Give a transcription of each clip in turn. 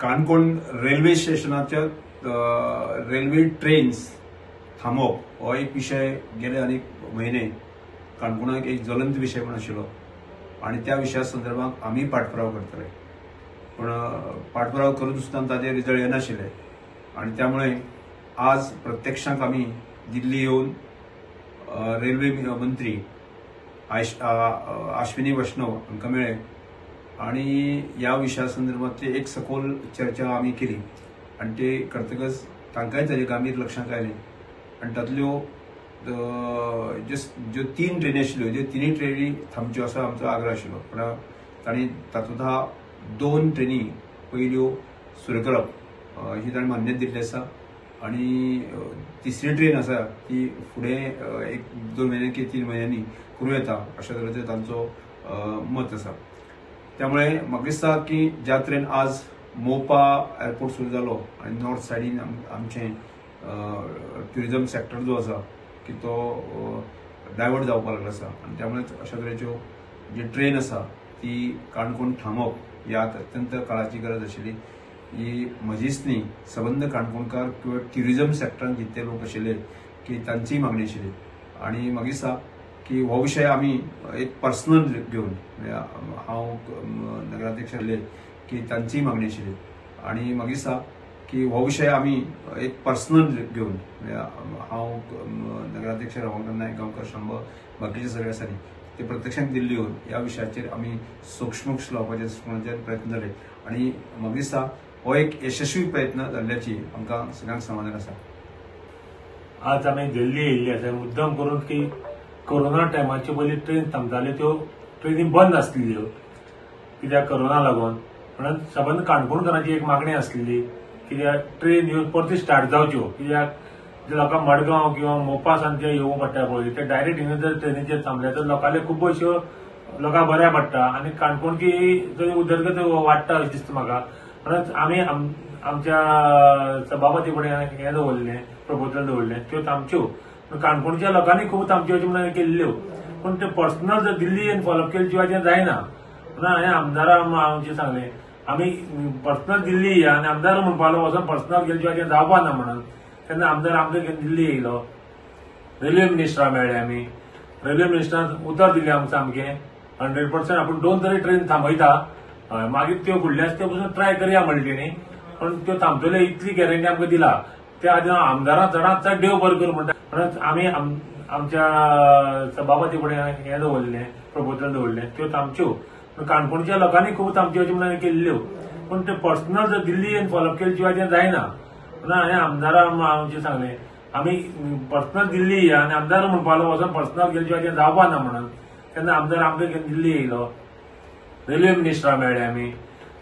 Canacona railway स्टेशनाच्या railway trains थांबवप हो एक विषय गेले अनेक महिने काणकोणाक एक ज्वलंत विषय पण आशिल्लो आणि त्या विशया संदर्भात आम्ही पाठपुरावा करतले, पण पाठपुरावा करून सुद्दां ताजे रिजल्ट येनाशिल्ले आणि त्यामुळे आज प्रत्यक्षात आम्ही दिल्ली येऊन रेल्वे मंत्री अश्विनी वैष्णव हांकां मेळ्ळे आणि या विशया संदर्भात एक सखोल चर्चा आम्ही केली आणि ते करतकच तांकांय ताजे गंभीर लक्षांत आयलें आणि तातल्यो ज्यो 3 ट्रेनी आशिल्ल्यो ज्यो तिनूय ट्रेनी थांबच्यो असो आमचो आग्रह आशिल्लो, पण तांणी तातूंत 2 ट्रेनी पयल्यो सुरू करप ही तांणी मान्यता दिल्ली आसा आणि तिसरी ट्रेन आसा ती फुडें 1-2 महिने की 3 महिन्यांनी करूं येता अशा तरेचो तांचो मत आसा। त्यामुळे म्हाका दिसता की ज्या तरेन आज मोपा एअरपोर्ट सुरू जालो आणि नॉर्थ सायडीन आमचे ट्युरिझम सेक्टर जो आसा की तो डायवर्ट जावपाक लागला आसा आणि त्यामुळे अशा तरेच्यो जी ट्रेन आसा ती काणकोण थांबप ही अत्यंत काळाची गरज आशिल्ली। ही म्हजीच न्ही, सबंद काणकोणकार किंवा ट्युरिझम सेक्टरान जितले लोक आशिल्ले की तांची मागणी आशिल्ली आणि म्हाका दिसता की हो विषय आमी एक पर्सनल घेवन हांव नगराध्यक्ष आशिल्ले की तांची मागणी आशिल्ली आणि म्हाका दिसता की हो विषय आमी एक पर्सनल घेवन हांव नगराध्यक्ष रमाकांत नायक गांवकर शांब बाकीचे सगळे आसा न्ही ते प्रत्यक्षात दिल्ली येवन ह्या विशयाचेर आमी सूक्ष्म लावपाचे प्रयत्न जाले आणि म्हाका दिसता हो एक यशस्वी प्रयत्न जाल्ल्याची आमकां सगळ्यांक समाधान आसा। आज आमी दिल्ली येयल्ली आसा मुद्दम करून की कोरोना टायमाच्यो पयलीं ट्रेन थांबताल्यो त्यो ट्रेनी बंद आसलेल्यो कित्याक कोरोना लागून, म्हणून सबंद काणकोणकारांची एक मागणी आसलेली कित्याक ट्रेन येवन परती स्टार्ट जावच्यो, कित्याक जे लोकांक मडगांव किंवा मोपा सावन जे येवंक पडटा पळय ते डायरेक्ट हिंगा जर ट्रेनीचेर थांबले तर लोकांले खूब अश्यो लोकांक बऱ्या पडटा आणि काणकोणची उदरगत वाडटा अशें दिसता म्हाका। म्हणून आमी आमच्या सभापती फुडें हें दवरलें प्रपोजल दवरलें त्यो थांबच्यो, काणकोणच्या लोकांनी खूब थांबच्यो अशें म्हणून केल्ल्यो, पण ते पर्सनल जर दिल्ली येवन फॉलोअप केले शिवाय जायना। म्हणून हांवें आमदाराक आमचें सांगलें आमी पर्सनल दिल्ली या आनी आमदार म्हणपालो वचून पर्सनल गेले शिवाय जावपा ना म्हणून। तेन्ना आमदार आमकां घेवन दिल्ली येयलो, रेल्वे मिनिस्टरा मेळ्ळे आमी, रेल्वे मिनिस्टरान उतर दिलें आमकां सामकें 100% आपूण 2 तरी ट्रेन थांबयता, मागीर त्यो फुडल्या त्यो पसून ट्राय करया म्हणली तेणी, पण त्यो थांबतल्यो इतली गॅरंटी आमकां दिला। त्या खातीर हांव आमदाराक चडांत चड देव बरें करूं म्हणटा। म्हणून आमी आमच्या सभापती फुडें हें दवरलें प्रपोजल दवरलें त्यो थांबच्यो, काणकोणच्या लोकांनी खूब थांबच्यो अशें म्हणून केल्ल्यो, पण ते पर्सनल जर दिल्ली येवन फॉलोअप केले शिवाय जायना। म्हणून हांवें आमदाराक आमचें सांगलें आमी पर्सनल दिल्ली या आनी आमदार म्हणपालो वचून पर्सनल गेले शिवाय जावपा ना म्हणून। तेन्ना आमदार आमकां घेवन दिल्ली येयलो, रेल्वे मिनिस्टरा मेळ्ळे आमी,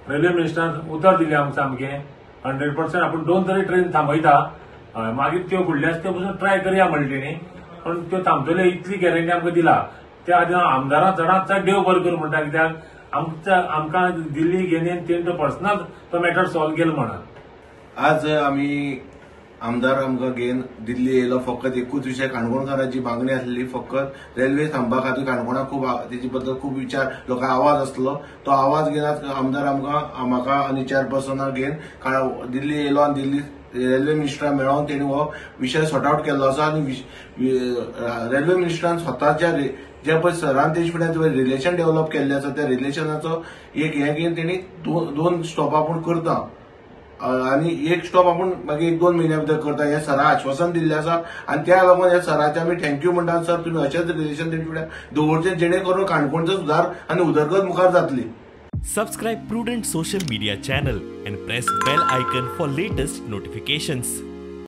रेल्वे मिनिस्टरान उतर दिलें आमकां सामकें 100% आपूण 2 तरी ट्रेन थांबयता, मागीर त्यो फुडल्या त्यो पसून ट्राय करया म्हणली तेणी, पण त्यो थांबतल्यो इतली गॅरंटी आमकां दिला। त्या खातीर हांव आमदाराक चडांत चड देव बरें करूं म्हणटा, कित्याक आमकां दिल्ली घेवन येवन तेणी पर्सनल तो मॅटर सॉल्व केलो म्हणून। आज आमी आमदार आमकां घेवन दिल्ली येयलो, फकत एकूच विशय काणकोणकारांची मागणी आसलेली, फकत रेल्वे थांबा खातीर काणकोणाक खूब तेजे बद्दल खूब विचार लोकां आवाज आसलो, तो आवाज घेवन आज आमदार म्हाका आनी चेअरपर्सनाक घेवन दिल्ली येयलो आनी दिल्ली रेल्वे मिनिस्टराक मेळोवन तेणी हो विशय सॉर्ट आउट केल्लो आसा आनी रेल्वे मिनिस्टरान स्वताच्या जे पळय सरान तेजे फुडें रिलेशन डेव्हलप केल्लें आसा त्या रिलेशनाचो एक हें घेवन तेणी 2 स्टॉप आपूण करता आणि एक स्टॉप आपूण मागीर 1-2 महिन्या भितर करता हें सरा आश्वासन दिल्लें आसा आनी त्या लागून ह्या सराचे आमी थँक्यू म्हणटा। सर तुमी अशेंच रिलेशन तेजे फुडें दवरचें जेणे करून काणकोणचो सुदार आनी उदरगत मुखार जातली। Subscribe Prudent social media channel and press bell icon for latest notifications.